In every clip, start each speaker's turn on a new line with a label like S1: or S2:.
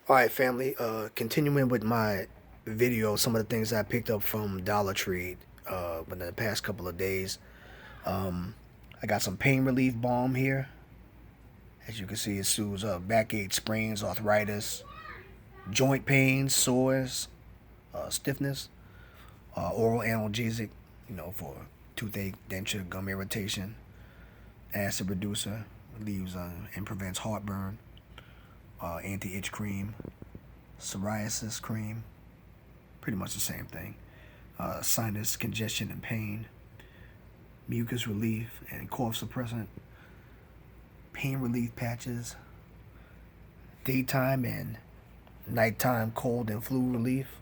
S1: All right, family. Continuing with my video, some of the things I picked up from Dollar Tree within the past couple of days. Um, I got some pain relief balm here. As you can see, it soothes backache, sprains, arthritis, joint pains, sores, stiffness, oral analgesic, for toothache, denture, gum irritation, acid reducer, relieves and prevents heartburn, anti-itch cream, psoriasis cream, pretty much the same thing. Sinus congestion and pain, mucus relief and cough suppressant, pain relief patches, daytime and nighttime cold and flu relief.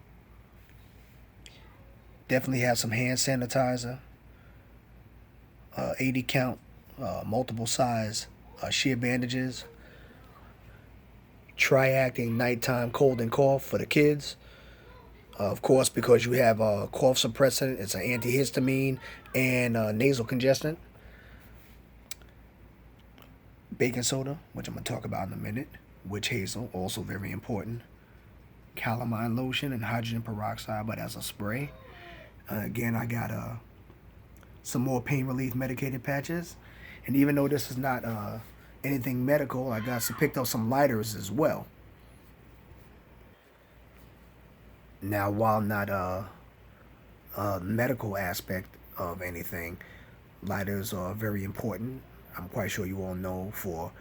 S1: Definitely have some hand sanitizer, 80 count, multiple size sheer bandages, tri-acting nighttime cold and cough for the kids. Of course, because you have a cough suppressant, it's an antihistamine and nasal congestant. Baking soda, which I'm going to talk about in a minute. Witch hazel, also very important. Calamine lotion and hydrogen peroxide, but as a spray. Again, I got some more pain relief medicated patches. And even though this is not anything medical, I picked up some lighters as well. Now, while not a medical aspect of anything, lighters are very important. I'm quite sure you all know for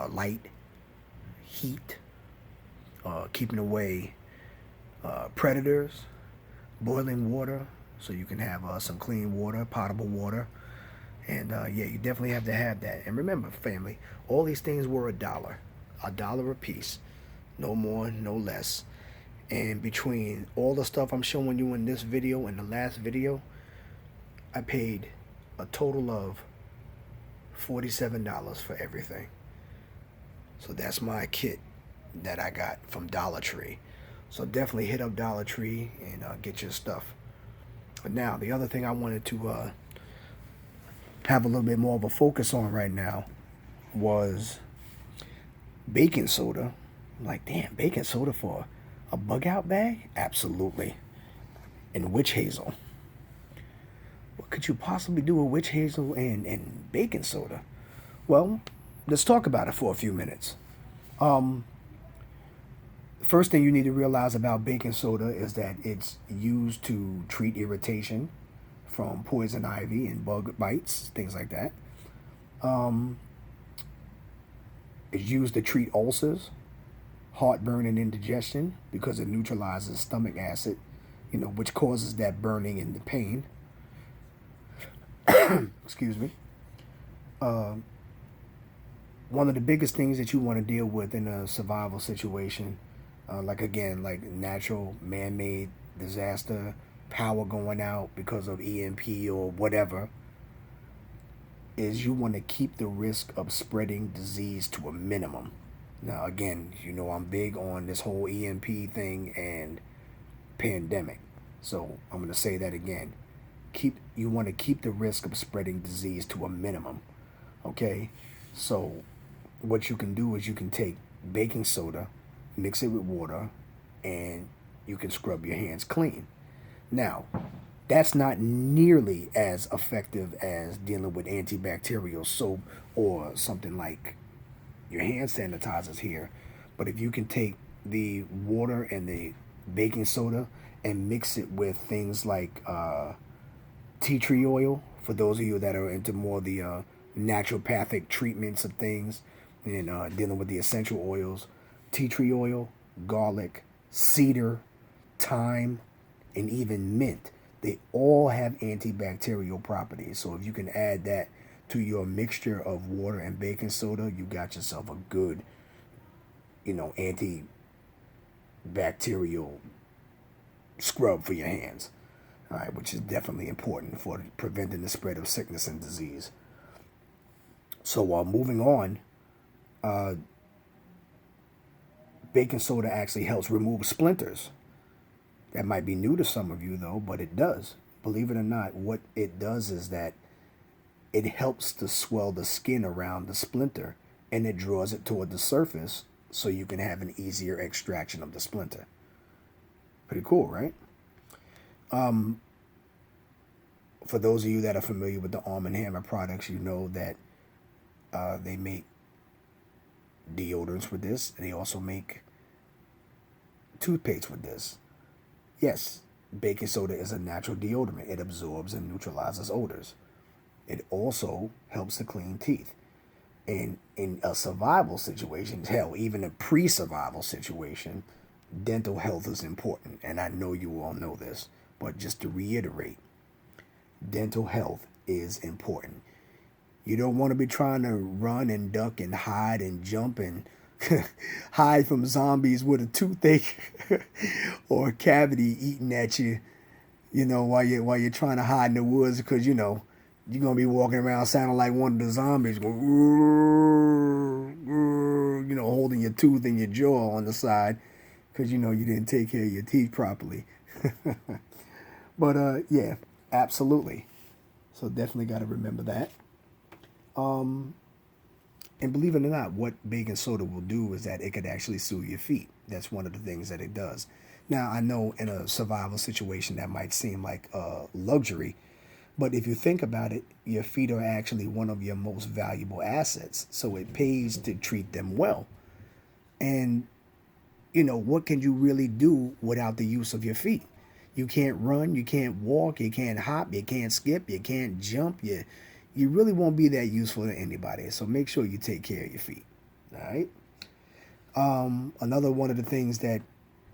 S1: light, heat, keeping away predators, boiling water, so you can have some clean water, potable water. And yeah, you definitely have to have that. And remember, family, all these things were a dollar a piece, no more, no less. And between all the stuff I'm showing you in this video and the last video, I paid a total of $47 for everything. So that's my kit that I got from Dollar Tree. So definitely hit up Dollar Tree and get your stuff. But now, the other thing I wanted to have a little bit more of a focus on right now was baking soda. I'm like, damn, baking soda for a bug out bag? Absolutely. And witch hazel. What could you possibly do with witch hazel and baking soda? Well, let's talk about it for a few minutes. The first thing you need to realize about baking soda is that it's used to treat irritation from poison ivy and bug bites, things like that. It's used to treat ulcers, heartburn, and indigestion because it neutralizes stomach acid, which causes that burning and the pain. Excuse me. One of the biggest things that you want to deal with in a survival situation, like natural man-made disaster, power going out because of EMP or whatever, is you want to keep the risk of spreading disease to a minimum. Now, again, I'm big on this whole EMP thing and pandemic. So I'm going to say that again. You want to keep the risk of spreading disease to a minimum. Okay? So what you can do is you can take baking soda, mix it with water, and you can scrub your hands clean. Now, that's not nearly as effective as dealing with antibacterial soap or something like your hand sanitizers here. But if you can take the water and the baking soda and mix it with things like tea tree oil, for those of you that are into more of the naturopathic treatments of things and dealing with the essential oils, tea tree oil, garlic, cedar, thyme, and even mint, they all have antibacterial properties. So if you can add that to your mixture of water and baking soda, you got yourself a good, antibacterial scrub for your hands. All right, which is definitely important for preventing the spread of sickness and disease. So moving on, baking soda actually helps remove splinters. That might be new to some of you, though, but it does. Believe it or not, what it does is that it helps to swell the skin around the splinter, and it draws it toward the surface so you can have an easier extraction of the splinter. Pretty cool, right? Um, for those of you that are familiar with the Arm & Hammer products, you know that they make deodorants with this. And they also make toothpaste with this. Yes, baking soda is a natural deodorant. It absorbs and neutralizes odors. It also helps to clean teeth. And in a survival situation, hell, even a pre-survival situation, dental health is important. And I know you all know this, but just to reiterate, dental health is important. You don't want to be trying to run and duck and hide and jump and hide from zombies with a toothache or a cavity eating at you, while you're trying to hide in the woods, because you're gonna be walking around sounding like one of the zombies, going, holding your tooth and your jaw on the side, because you didn't take care of your teeth properly. But yeah, absolutely. So definitely got to remember that. Um, and believe it or not, what baking soda will do is that it could actually soothe your feet. That's one of the things that it does. Now, I know in a survival situation that might seem like a luxury, but if you think about it, your feet are actually one of your most valuable assets. So it pays to treat them well. And, what can you really do without the use of your feet? You can't run, you can't walk, you can't hop, you can't skip, you can't jump. You really won't be that useful to anybody. So make sure you take care of your feet. All right. Another one of the things that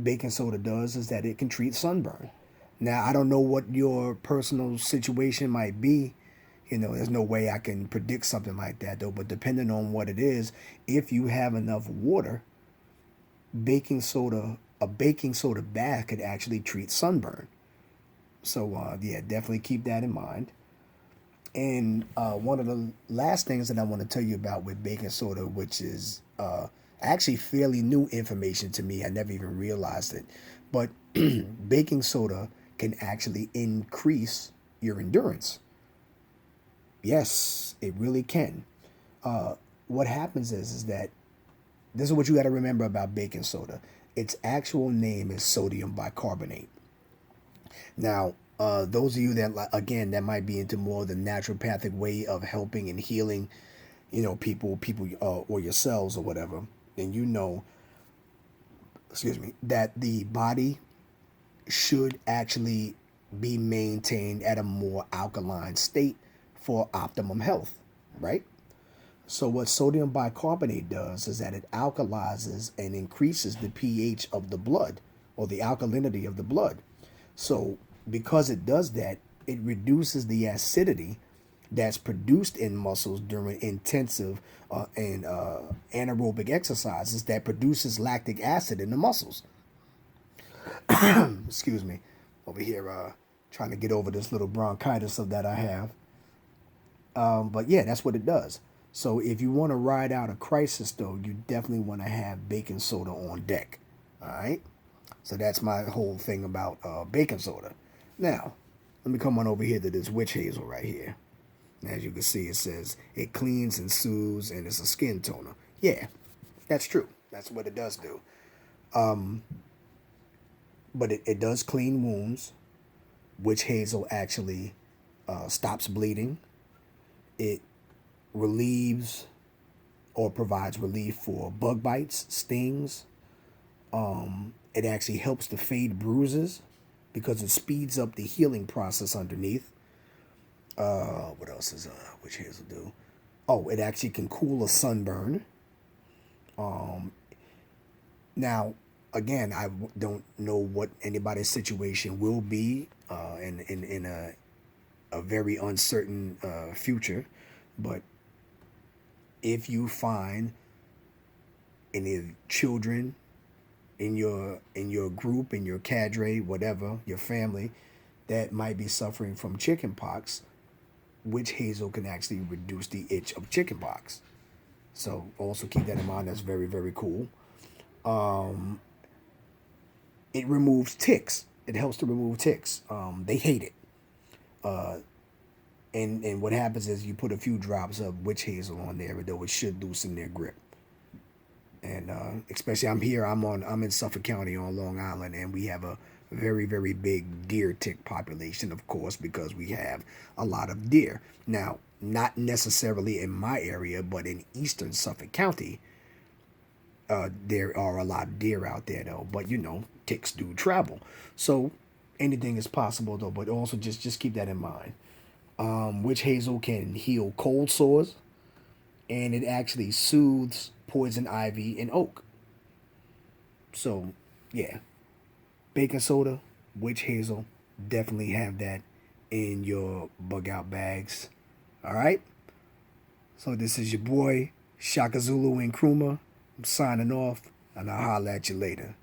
S1: baking soda does is that it can treat sunburn. Now, I don't know what your personal situation might be. There's no way I can predict something like that, though. But depending on what it is, if you have enough water, a baking soda bath could actually treat sunburn. So, yeah, definitely keep that in mind. And one of the last things that I want to tell you about with baking soda, which is actually fairly new information to me, I never even realized it, but baking soda can actually increase your endurance. Yes, it really can. What happens is that this is what you got to remember about baking soda. Its actual name is sodium bicarbonate. Now, those of you that, again, that might be into more of the naturopathic way of helping and healing, people, or yourselves or whatever, then excuse me, that the body should actually be maintained at a more alkaline state for optimum health, right? So what sodium bicarbonate does is that it alkalizes and increases the pH of the blood, or the alkalinity of the blood. So because it does that, it reduces the acidity that's produced in muscles during intensive and anaerobic exercises that produces lactic acid in the muscles. Excuse me, over here trying to get over this little bronchitis of that I have. But yeah, that's what it does. So if you want to ride out a crisis, though, you definitely want to have baking soda on deck. All right. So that's my whole thing about baking soda. Now, let me come on over here to this witch hazel right here. As you can see, it says it cleans and soothes and it's a skin toner. Yeah, that's true. That's what it does do. But it does clean wounds. Witch hazel actually stops bleeding. It relieves or provides relief for bug bites, stings. It actually helps to fade bruises because it speeds up the healing process underneath. What else is witch hazel do? Oh, it actually can cool a sunburn. Now, again, I don't know what anybody's situation will be in a very uncertain future, but if you find any children in your group, in your cadre, whatever, your family, that might be suffering from chicken pox, witch hazel can actually reduce the itch of chicken pox. So also keep that in mind. That's very, very cool. It removes ticks. It helps to remove ticks. They hate it. And what happens is you put a few drops of witch hazel on there, though it should loosen their grip. And especially I'm in Suffolk County on Long Island, and we have a very, very big deer tick population, of course, because we have a lot of deer. Now, not necessarily in my area, but in eastern Suffolk County, there are a lot of deer out there, though. But ticks do travel, so anything is possible, though. But also just keep that in mind. Witch hazel can heal cold sores, and it actually soothes poison ivy and oak. So, yeah, baking soda, witch hazel, definitely have that in your bug out bags. All right. So this is your boy Shaka Zulu and Kruma. I'm signing off, and I'll holler at you later.